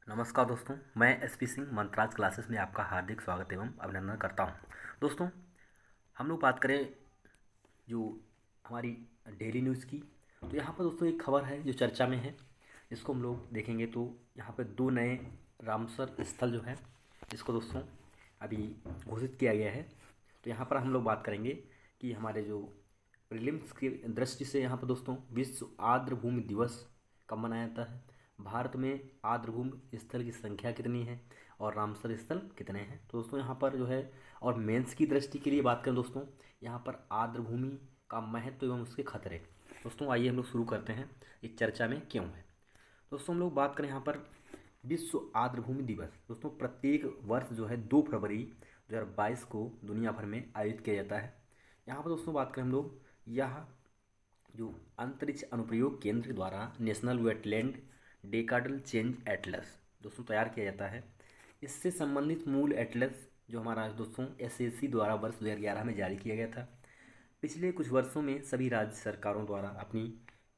नमस्कार दोस्तों, मैं एसपी सिंह मंत्राज क्लासेस में आपका हार्दिक स्वागत एवं अभिनंदन करता हूं। दोस्तों, हम लोग बात करें जो हमारी डेली न्यूज़ की, तो यहाँ पर दोस्तों एक खबर है जो चर्चा में है। इसको हम लोग देखेंगे तो यहाँ पर 2 नए रामसर स्थल जो है, इसको दोस्तों अभी घोषित किया गया है। तो यहाँ पर हम लोग बात करेंगे कि हमारे जो प्रीलिम्स की दृष्टि से यहाँ पर दोस्तों विश्व आर्द्रभूमि दिवस कब मनाया जाता है, भारत में आर्द्रभूमि स्थल की संख्या कितनी है और रामसर स्थल कितने हैं। तो दोस्तों यहाँ पर जो है, और मेंस की दृष्टि के लिए बात करें दोस्तों, यहाँ पर आर्द्रभूमि का महत्व एवं उसके खतरे। दोस्तों आइए हम लोग शुरू करते हैं, एक चर्चा में क्यों है। दोस्तों हम लोग बात करें यहाँ पर विश्व आर्द्रभूमि दिवस। दोस्तों प्रत्येक वर्ष जो है 2 फरवरी 2022 को दुनिया भर में आयोजित किया जाता है। यहाँ पर दोस्तों बात करें हम लोग, यह जो अंतरिक्ष अनुप्रयोग केंद्र द्वारा नेशनल वेटलैंड डेकाडल चेंज एटलस दोस्तों तैयार किया जाता है। इससे संबंधित मूल एटलस जो हमारा दोस्तों एसएससी द्वारा वर्ष 2011 में जारी किया गया था। पिछले कुछ वर्षों में सभी राज्य सरकारों द्वारा अपनी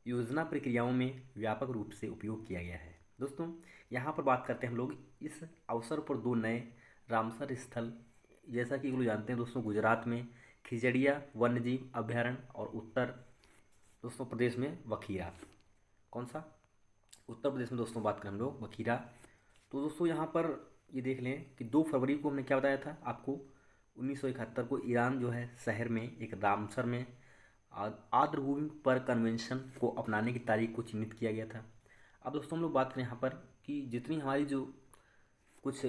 योजना प्रक्रियाओं में व्यापक रूप से उपयोग किया गया है। दोस्तों यहाँ पर बात करते हैं हम लोग इस अवसर पर 2 नए रामसर स्थल, जैसा कि लोग जानते हैं दोस्तों, गुजरात में खिजड़िया वन्यजीव अभयारण्य और उत्तर दोस्तों प्रदेश में वखीरा। कौन सा? उत्तर प्रदेश में दोस्तों बात करें हम लोग वखीरा। तो दोस्तों यहाँ पर ये देख लें कि 2 फरवरी को हमने क्या बताया था आपको, 1971 को ईरान जो है शहर में एक रामसर में आर्द्रभूमि पर कन्वेंशन को अपनाने की तारीख को चिन्हित किया गया था। अब दोस्तों हम लोग बात करें यहाँ पर कि जितनी हमारी जो कुछ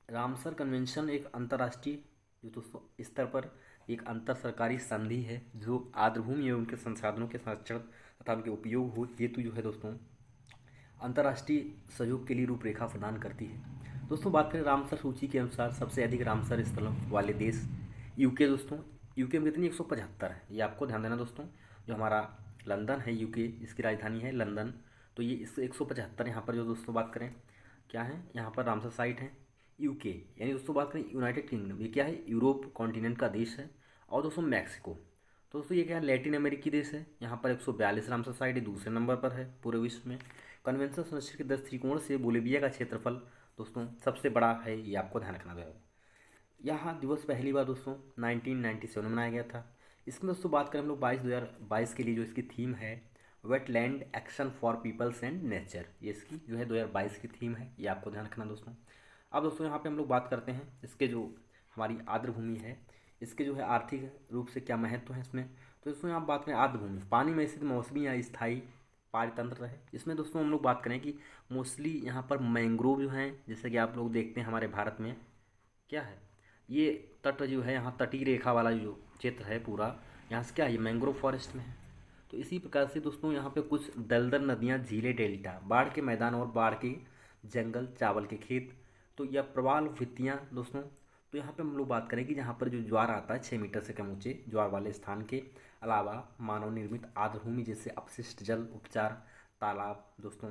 रामसर कन्वेंशन एक अंतर्राष्ट्रीय जो दोस्तों स्तर पर एक अंतर सरकारी संधि है जो आर्द्रभूमि एवं उनके संसाधनों के संरक्षण तथा उनके उपयोग हो हेतु जो है दोस्तों अंतर्राष्ट्रीय सहयोग के लिए रूपरेखा प्रदान करती है। दोस्तों बात करें रामसर सूची के अनुसार सबसे अधिक रामसर स्थलों वाले देश यूके। दोस्तों यूके में कितनी 175 है, ये आपको ध्यान देना दोस्तों। जो हमारा लंदन है यूके, इसकी राजधानी है लंदन, तो ये इस 175 यहाँ पर जो दोस्तों बात करें क्या है, यहाँ पर रामसर साइट है यूके। यानी दोस्तों बात करें यूनाइटेड किंगडम, ये क्या है, यूरोप कॉन्टिनेंट का देश है। और दोस्तों मैक्सिको, तो दोस्तों ये क्या है, लैटिन अमेरिकी देश है। यहाँ पर 142 रामसर साइट है, दूसरे नंबर पर है पूरे विश्व में। कन्वेंशन सुनिश्चित के 10 त्रिकोण से बोलिविया का क्षेत्रफल दोस्तों सबसे बड़ा है, ये आपको ध्यान रखना है। यहाँ दिवस पहली बार दोस्तों 1997 में मनाया गया था। इसमें दोस्तों बात करें हम लोग 2022 के लिए जो इसकी थीम है wetland action for peoples and nature, ये इसकी जो है 2022 की थीम है, ये आपको ध्यान रखना दोस्तों। अब दोस्तों यहाँ पे हम लोग बात करते हैं इसके जो हमारी आर्द्रभूमि है, इसके जो है आर्थिक रूप से क्या महत्व है इसमें। तो दोस्तों यहाँ बात करें आर्द्रभूमि, पानी में स्थित मौसमी या स्थायी पारतंत्र है। इसमें दोस्तों हम लोग बात करें कि मोस्टली यहाँ पर मैंग्रोव जो हैं, जैसे कि आप लोग देखते हैं हमारे भारत में क्या है, ये तट जो है यहाँ तटीय रेखा वाला जो क्षेत्र है पूरा, यहाँ से क्या है, ये मैंग्रोव फॉरेस्ट में है। तो इसी प्रकार से दोस्तों यहाँ पे कुछ दलदल नदियाँ, झीलें, डेल्टा, बाढ़ के मैदान और बाढ़ के जंगल, चावल के खेत, तो यह प्रवाल भित्तियाँ दोस्तों। तो यहाँ पे हम लोग बात करें कि जहाँ पर जो ज्वार आता है 6 मीटर से कम ऊंचे ज्वार वाले स्थान के अलावा मानव निर्मित आर्द्रभूमि जैसे अपशिष्ट जल उपचार, तालाब दोस्तों,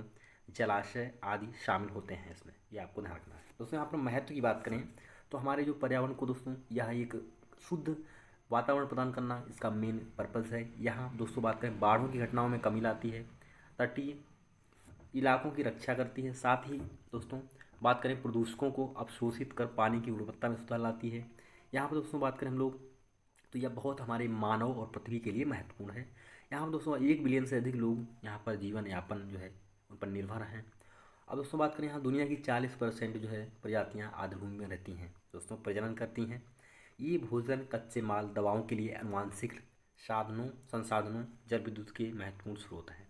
जलाशय आदि शामिल होते हैं इसमें, ये आपको ध्यान रखना है दोस्तों। यहाँ पर महत्व की बात करें तो हमारे जो पर्यावरण को दोस्तों, यह एक शुद्ध वातावरण प्रदान करना इसका मेन पर्पज़ है। यहाँ दोस्तों बात करें बाढ़ों की घटनाओं में कमी लाती है, तटीय इलाकों की रक्षा करती है, साथ ही दोस्तों बात करें प्रदूषकों को अवशोषित कर पानी की गुणवत्ता में सुधार लाती है। यहाँ पर दोस्तों बात करें हम लोग तो यह बहुत हमारे मानव और पृथ्वी के लिए महत्वपूर्ण है। यहाँ पर दोस्तों 1 बिलियन से अधिक लोग यहाँ पर जीवन यापन जो है उन पर निर्भर हैं। अब दोस्तों बात करें यहाँ दुनिया की 40% जो है प्रजातियाँ आर्द्रभूमि में रहती हैं दोस्तों, प्रजनन करती हैं। ये भोजन, कच्चे माल, दवाओं के लिए आनुवांशिक संसाधनों, जल विद्युत के महत्वपूर्ण स्रोत हैं।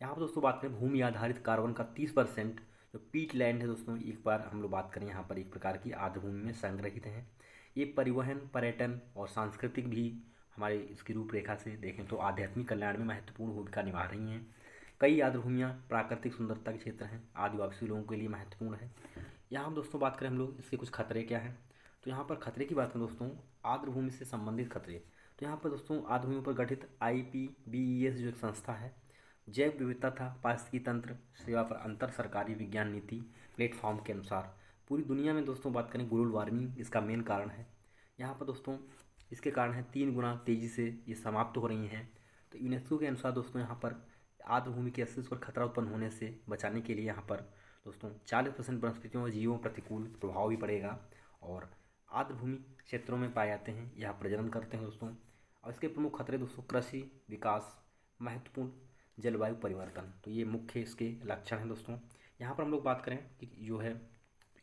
यहाँ पर दोस्तों बात करें भूमि आधारित कार्बन का 30% जो पीट लैंड है दोस्तों, एक बार हम लोग बात करें यहाँ पर एक प्रकार की आर्द्रभूमि में संग्रहित हैं। ये परिवहन, पर्यटन और सांस्कृतिक भी हमारे इसकी रूपरेखा से देखें तो आध्यात्मिक कल्याण में महत्वपूर्ण भूमिका निभा रही हैं। कई आर्द्रभूमियाँ प्राकृतिक सुंदरता के क्षेत्र हैं, आदिवासी लोगों के लिए महत्वपूर्ण है। यहाँ हम दोस्तों बात करें हम लोग इसके कुछ खतरे क्या हैं, तो यहाँ पर खतरे की बात करें दोस्तों, आर्द्रभूमि से संबंधित खतरे। तो यहाँ पर दोस्तों आर्द्रभूमि पर गठित IPBES जो एक संस्था है, जैव विविधता था पारिस्थितिकी तंत्र सेवा पर अंतर सरकारी विज्ञान नीति प्लेटफॉर्म के अनुसार पूरी दुनिया में दोस्तों बात करें ग्लोबल वार्मिंग इसका मेन कारण है। यहाँ पर दोस्तों इसके कारण है 3 गुना तेज़ी से ये समाप्त हो रही हैं। तो यूनेस्को के अनुसार दोस्तों यहाँ पर आर्द्रभूमि के अस्तित्व पर खतरा उत्पन्न होने से बचाने के लिए यहाँ पर दोस्तों 40% वनस्पतियों और जीवों पर प्रतिकूल प्रभाव भी पड़ेगा और आर्द्रभूमि क्षेत्रों में पाए जाते हैं, यह प्रजनन करते हैं दोस्तों। और इसके प्रमुख खतरे दोस्तों कृषि विकास, महत्वपूर्ण जलवायु परिवर्तन, तो ये मुख्य इसके लक्षण हैं दोस्तों। यहाँ पर हम लोग बात करें कि जो है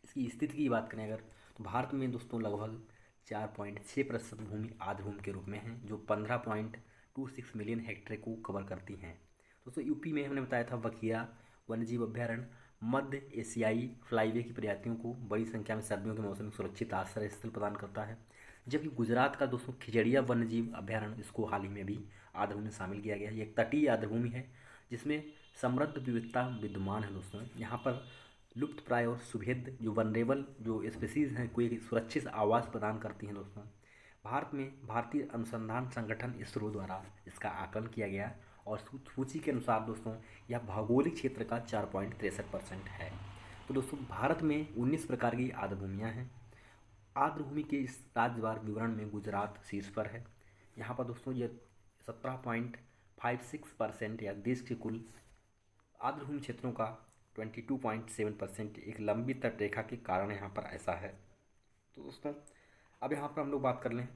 इसकी स्थिति की बात करें अगर, तो भारत में दोस्तों लगभग 4.6% भूमि आर्द्रभूमि के रूप में है, जो 15.26 मिलियन हेक्टेयर को कवर करती हैं। दोस्तों यूपी में हमने बताया था बखिया वन्यजीव अभ्यारण्य मध्य एशियाई फ्लाईवे की प्रजातियों को बड़ी संख्या में सर्दियों के मौसम में सुरक्षित आश्रय स्थल प्रदान करता है। जबकि गुजरात का दोस्तों खिजड़िया वन्यजीव अभ्यारण्य, इसको हाल ही में भी आर्द्रभूमि में शामिल किया गया है। ये एक तटीय आर्द्रभूमि है जिसमें समृद्ध विविधता विद्यमान है दोस्तों। यहाँ पर लुप्त प्राय और सुभेद जो वनरेबल जो स्पीसीज़ हैं कोई सुरक्षित आवास प्रदान करती हैं दोस्तों। भारत में भारतीय अनुसंधान संगठन इसरो द्वारा इसका आकलन किया गया और सूची के अनुसार दोस्तों यह भौगोलिक क्षेत्र का 4.63% है। तो दोस्तों भारत में 19 प्रकार की आर्द्रभूमियाँ हैं। आर्द्रभूमि के इस राज्यवार विवरण में गुजरात शीर्ष पर है। यहाँ पर दोस्तों ये 17.56% या देश के कुल आर्द्रभूमि क्षेत्रों का 22.7% एक लंबी तटरेखा के कारण यहाँ पर ऐसा है। तो दोस्तों अब यहाँ पर हम लोग बात कर लें,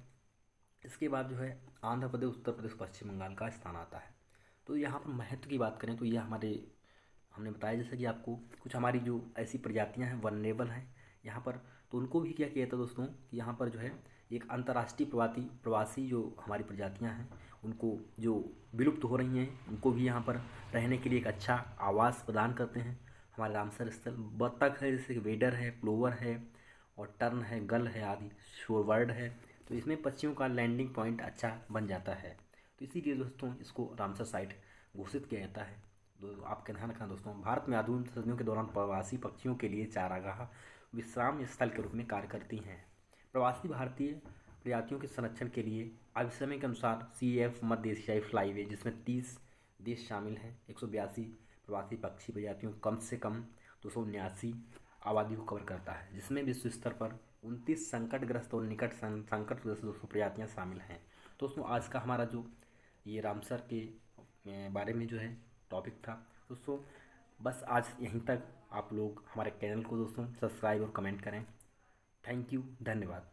इसके बाद जो है आंध्र प्रदेश, उत्तर प्रदेश, पश्चिम बंगाल का स्थान आता है। तो यहाँ पर महत्व की बात करें तो ये हमारे हमने बताया जैसे कि आपको कुछ हमारी जो ऐसी प्रजातियाँ हैं वनरेबल हैं यहाँ पर, तो उनको भी क्या किया था दोस्तों कि यहाँ पर जो है एक अंतर्राष्ट्रीय प्रवासी जो हमारी प्रजातियाँ हैं उनको जो विलुप्त हो रही हैं उनको भी यहाँ पर रहने के लिए एक अच्छा आवास प्रदान करते हैं। हमारे रामसर स्थल बत्तख है, जैसे कि वेडर है, प्लोवर है और टर्न है, गल है आदि, शोरबर्ड है, तो इसमें पक्षियों का लैंडिंग पॉइंट अच्छा बन जाता है। तो इसीलिए दोस्तों इसको रामसर साइट घोषित किया जाता है। आपका ध्यान रखना दोस्तों, भारत में आधुनिक सदियों के दौरान प्रवासी पक्षियों के लिए चारागाह विश्राम स्थल के रूप में कार्य करती हैं। प्रवासी भारतीय प्रजातियों के संरक्षण के लिए अब समय के अनुसार CAF मध्य एशियाई फ्लाईवे, जिसमें 30 देश शामिल हैं, 182 प्रवासी पक्षी प्रजातियों कम से कम 279 आबादी को कवर करता है, जिसमें विश्व स्तर पर 29 संकटग्रस्त और निकट संकटग्रस्त 200 प्रजातियाँ शामिल हैं। दोस्तों आज का हमारा जो ये रामसर के बारे में जो है टॉपिक था दोस्तों, बस आज यहीं तक। आप लोग हमारे चैनल को दोस्तों सब्सक्राइब और कमेंट करें। थैंक यू, धन्यवाद।